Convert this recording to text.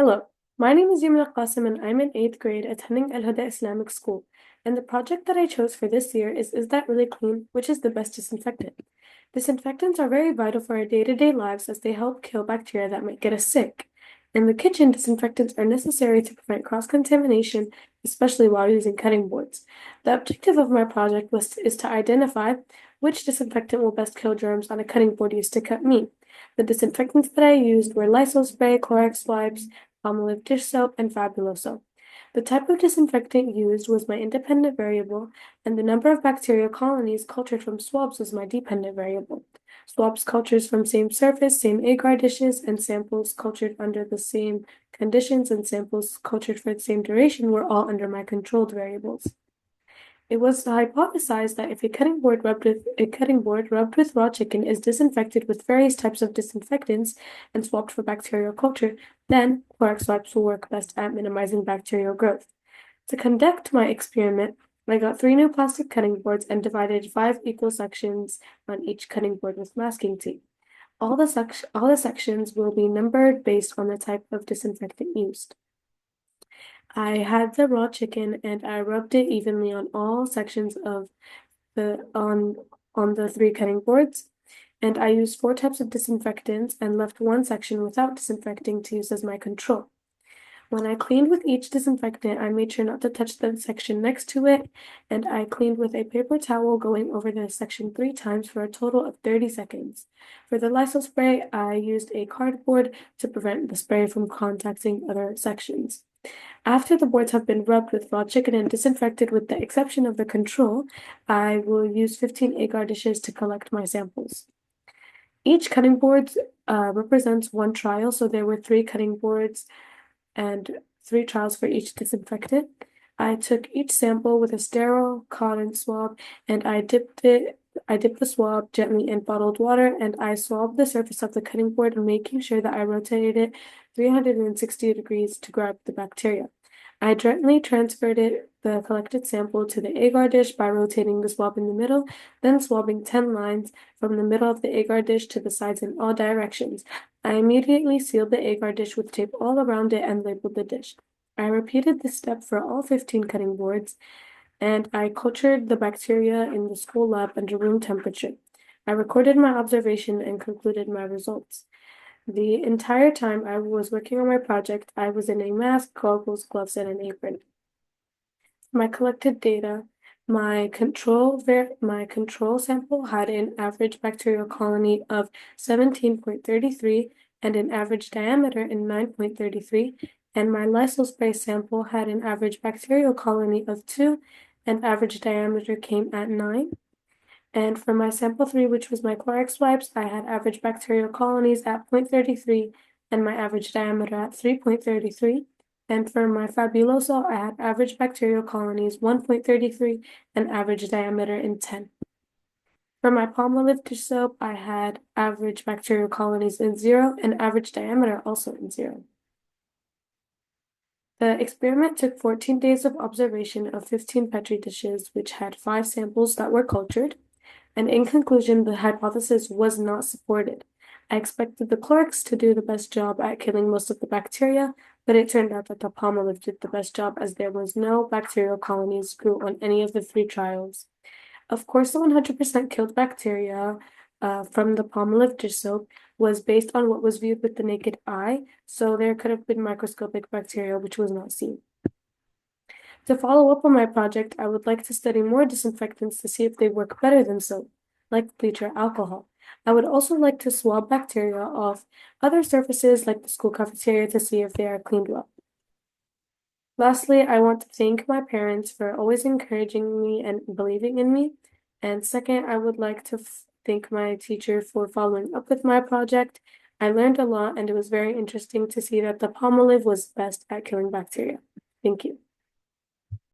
Hello, my name is Yomna Qasem and I'm in 8th grade attending Al Huda Islamic School. And the project that I chose for this year is That Really Clean, which is the best disinfectant. Disinfectants are very vital for our day-to-day lives as they help kill bacteria that might get us sick. In the kitchen, disinfectants are necessary to prevent cross-contamination, especially while using cutting boards. The objective of my project is to identify which disinfectant will best kill germs on a cutting board used to cut meat. The disinfectants that I used were Lysol spray, Clorox wipes, Palmolive dish soap, and Fabuloso. The type of disinfectant used was my independent variable, and the number of bacterial colonies cultured from swabs was my dependent variable. Swabs cultures from same surface, same agar dishes, and samples cultured under the same conditions and samples cultured for the same duration were all under my controlled variables. It was hypothesized that if a cutting board rubbed with raw chicken is disinfected with various types of disinfectants and swapped for bacterial culture, then Clorox wipes will work best at minimizing bacterial growth. To conduct my experiment, I got 3 new plastic cutting boards and divided 5 equal sections on each cutting board with masking tape. All the sections will be numbered based on the type of disinfectant used. I had the raw chicken and I rubbed it evenly on all sections of the on the 3 cutting boards. And I used 4 types of disinfectants and left one section without disinfecting to use as my control. When I cleaned with each disinfectant, I made sure not to touch the section next to it, and I cleaned with a paper towel going over the section 3 times for a total of 30 seconds. For the Lysol spray, I used a cardboard to prevent the spray from contacting other sections. After the boards have been rubbed with raw chicken and disinfected with the exception of the control, I will use 15 agar dishes to collect my samples. Each cutting board represents one trial, so there were 3 cutting boards and 3 trials for each disinfectant. I took each sample with a sterile cotton swab and I dipped the swab gently in bottled water and I swabbed the surface of the cutting board, making sure that I rotated it 360 degrees to grab the bacteria. I gently transferred the collected sample to the agar dish by rotating the swab in the middle, then swabbing 10 lines from the middle of the agar dish to the sides in all directions. I immediately sealed the agar dish with tape all around it and labeled the dish. I repeated this step for all 15 cutting boards, and I cultured the bacteria in the school lab under room temperature. I recorded my observation and concluded my results. The entire time I was working on my project, I was in a mask, goggles, gloves, and an apron. My collected data, my control sample had an average bacterial colony of 17.33 and an average diameter in 9.33, and my Lysol spray sample had an average bacterial colony of 2 and average diameter came at 9. And for my sample 3, which was my Clorox wipes, I had average bacterial colonies at 0.33 and my average diameter at 3.33. And for my Fabuloso, I had average bacterial colonies 1.33 and average diameter in 10. For my Palmolive dish soap, I had average bacterial colonies in 0 and average diameter also in 0. The experiment took 14 days of observation of 15 Petri dishes, which had 5 samples that were cultured. And in conclusion, the hypothesis was not supported. I expected the Clorox to do the best job at killing most of the bacteria, but it turned out that the Palmolive did the best job as there was no bacterial colonies grew on any of the 3 trials. Of course, the 100% killed bacteria from the Palmolive dish soap was based on what was viewed with the naked eye, so there could have been microscopic bacteria which was not seen. To follow up on my project, I would like to study more disinfectants to see if they work better than soap, like bleach or alcohol. I would also like to swab bacteria off other surfaces like the school cafeteria to see if they are cleaned well. Lastly, I want to thank my parents for always encouraging me and believing in me. And second, I would like to thank my teacher for following up with my project. I learned a lot and it was very interesting to see that the Palmolive was best at killing bacteria. Thank you.